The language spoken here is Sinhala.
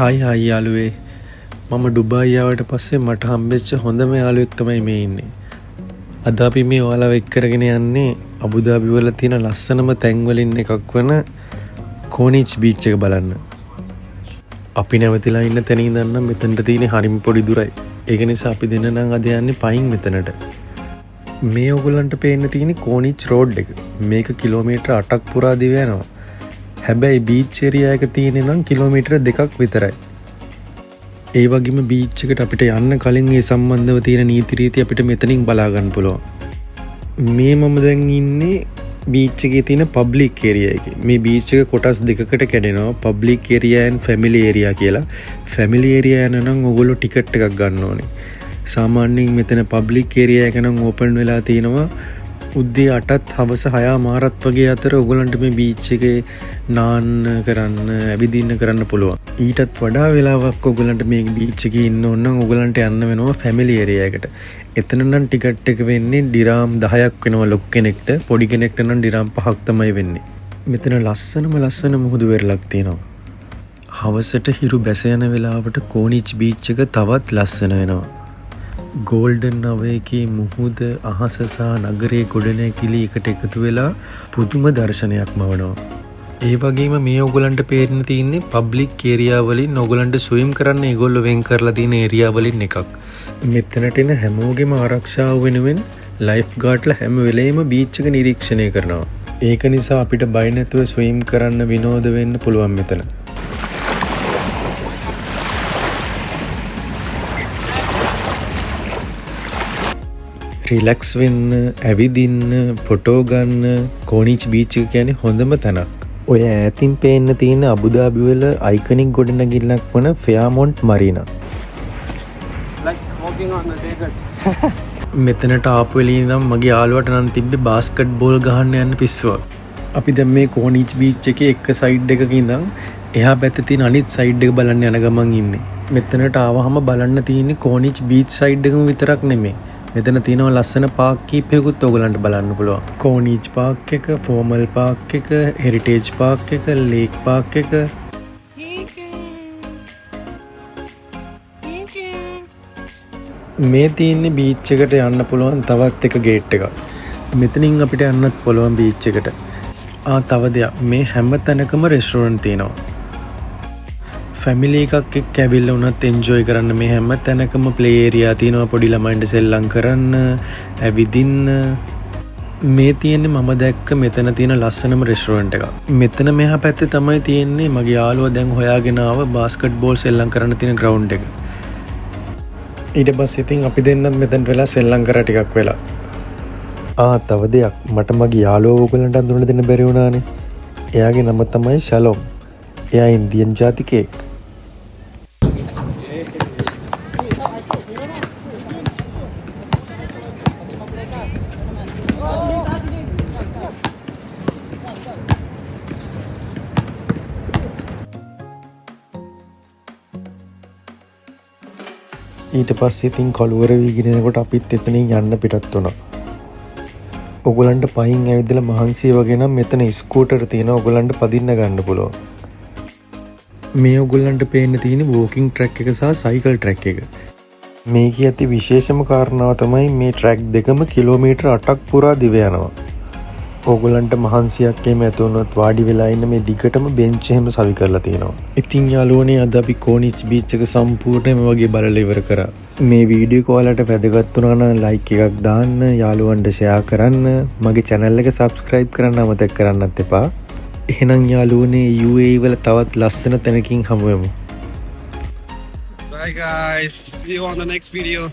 හායි යාළුවේ මම ඩුබායි ආවට පස්සේ මට හම්බෙච්ච හොඳම යාළුවෙක් තමයි මේ ඉන්නේ. අද අපි මේ ඔයාලව එක් කරගෙන යන්නේ අබුදාබි වල තියෙන ලස්සනම තැන් වලින් එකක් වන කෝනිච් බීච් එක බලන්න. අපි නැවතිලා ඉන්න තැන ඉඳන් නම් මෙතනට තියෙන හරිම පොඩි දුරයි. ඒක නිසා අපි දෙන්න නම් අද යන්නේ පයින් මෙතනට. මේ ඔයගොල්ලන්ට පේන්න තියෙන කෝනිච් රෝඩ් එක. මේක කිලෝමීටර් 8ක් පුරා දිව යනවා. හැබැයි බීච් ඒරියා එක තියෙන්නේ නම් කිලෝමීටර් 2ක් විතරයි. ඒ වගේම බීච් එකට අපිට යන්න කලින් ඒ සම්බන්ධව තියෙන නීති රීති අපිට මෙතනින් බලා ගන්න පුළුවන්. මේ මම දැන් ඉන්නේ බීච් එකේ තියෙන පබ්ලික් ඒරියා එකේ. මේ බීච් එක කොටස් දෙකකට කැඩෙනවා. Public area and family area කියලා. ෆැමිලි ඒරියා යන නම් ඔයගොල්ලෝ ටිකට් එකක් ගන්න ඕනේ. සාමාන්‍යයෙන් මෙතන පබ්ලික් ඒරියා එක නම් ඕපන් වෙලා තියෙනවා. උද්දී 8ත් හවස 6:00 වගේ අතර ඔයගොල්ලන්ට මේ බීච් එකේ නාන්න කරන්න ඇවිදින්න කරන්න පුළුවන්. ඊටත් වඩා වෙලාවක් ඔයගොල්ලන්ට මේ බීච් එකේ ඉන්න ඕන නම් ඔයගොල්ලන්ට යන්න වෙනවා ෆැමිලි ඒරියා එකට. එතන නම් ටිකට් එක වෙන්නේ ඩිරාම් 10ක් වෙනවා ලොකු කෙනෙක්ට. පොඩි කෙනෙක්ට නම් ඩිරාම් 5ක් තමයි වෙන්නේ. මෙතන ලස්සන මුහුදු වෙරළක් තියෙනවා. හවසට හිරු බැස යන වෙලාවට කෝනිච් බීච් එක තවත් ලස්සන වෙනවා. ගෝල්ඩන් අවයකේ මුහුද අහස සහ නගරයේ ගොඩනැගිලි එකට එකතු වෙලා පුදුම දර්ශනයක් මවනවා. ඒ වගේම මේ ඔයගලන්ට පේන්න තියෙන්නේ පබ්ලික් ඒරියා වලින් ඔයගලන්ට ස්විම් කරන්න ඒගොල්ලෝ වෙන් කරලා තියෙන ඒරියා වලින් එකක්. මෙතනට එන හැමෝගෙම ආරක්ෂාව වෙනුවෙන් ලයිෆ් ගාඩ්ලා හැම වෙලේම බීච් එක නිරීක්ෂණය කරනවා. ඒක නිසා අපිට බය නැතුව ස්විම් කරන්න විනෝද වෙන්න පුළුවන් මෙතන. රිලැක්ස් වෙන්න, ඇවිදින්න, ෆොටෝ ගන්න කෝනිච් බීච් එක කියන්නේ හොඳම තැනක්. ඔය ඈතින් පේන්න තියෙන අබුදාබි වල අයිකනික් ගොඩනැගිල්ලක් වන ෆෙයාමොන්ට් මරීනා. මෙතනට ආපු වෙලේ ඉඳන් මගේ යාළුවට නම් තිබ්බේ බාස්කට් බෝල් ගහන්න යන්න පිස්සුවක්. අපි දැන් මේ කෝනිච් බීච් එකේ එක සයිඩ් එකක ඉඳන් එහා පැත්තේ තියෙන අනිත් සයිඩ් එක බලන්න යන ගමන් ඉන්නේ. මෙතනට ආවහම බලන්න තියෙන්නේ කෝනිච් බීච් සයිඩ් එකම විතරක් නෙමෙයි. මෙතන තියෙනවා ලස්සන පාක් කීපයකුත් ඔයගලන්ට බලන්න පුළුවන්. කෝනිච් පාක් එක, ෆෝමල් පාක් එක, හෙරිටේජ් පාක් එක, ලේක් පාක් එක. මේ තියෙන්නේ බීච් එකට යන්න පුළුවන් තවත් එක ගේට් එකක්. මෙතනින් අපිට යන්නත් පුළුවන් බීච් එකට. තව දෙයක් මේ හැම තැනකම රෙස්ටුරන්ට් තියෙනවා. ෆැමිලි එකක් එක්ක ඇවිල්ලා උනත් එන්ජොයි කරන්න මේ හැම තැනකම ප්ලේ ඒරියා තියෙනවා. පොඩි ළමයින්ට සෙල්ලම් කරන්න, ඇවිදින්න. මේ තියෙන්නේ මම දැක්ක මෙතන තියෙන ලස්සනම රෙස්ටුරන්ට් එකක්. මෙතන මෙහා පැත්තේ තමයි තියෙන්නේ මගේ යාළුවා දැන් හොයාගෙන ආව බාස්කට් බෝල් සෙල්ලම් කරන්න තියෙන ග්‍රවුන්ඩ් එක. ඊට පස්සේ ඉතින් අපි දෙන්නත් මෙතනට වෙලා සෙල්ලම් කරා ටිකක් වෙලා. තව දෙයක් මට මගේ යාළුවා ඔයගලන්ට අඳුරන දෙන්න බැරි වුණානේ. එයාගේ නම තමයි ශලොම්. එයා ඉන්දියන් ජාතිකයෙක්. ඊට පස්සේ ඉතින් කළුවර වීගෙන එනකොට අපිත් එතනින් යන්න පිටත් වුණා. ඔයගලන්ට පහින් ඇවිදලා මහන්සිය වගේ නම් මෙතන ස්කූටර් තියෙනවා. ඔයගලන්ට පදින්න ගන්න පුළුවන්. මේ ඔයගලන්ට පේන්න තියෙන වෝකින් ට්‍රැක් එක සහ සයිකල් ට්‍රැක් එක. මේකේ ඇති විශේෂම කාරණාව තමයි මේ ට්‍රැක් දෙකම කිලෝමීටර් 8ක් පුරා දිව යනවා. ඔයගලන්ට මහන්සියක් එහෙම ඇති වුණොත් වාඩි වෙලා ඉන්න මේ දිගටම බෙන්ච් එහෙම සවි කරලා තියෙනවා. ඉතින් යාළුවනේ අද අපි කෝනිච් බීච් එක සම්පූර්ණයෙන්ම වගේ බලලා ඉවර කරා. මේ වීඩියෝ එක ඔයාලට වැදගත් වුණා නම් ලයික් එකක් දාන්න, යාළුවන්ට ෂෙයා කරන්න, මගේ channel එක subscribe කරන්න අමතක කරන්නත් එපා. එහෙනම් යාළුවනේ UAE වල තවත් ලස්සන තැනකින් හමු වෙමු. Bye guys, see you on the next video.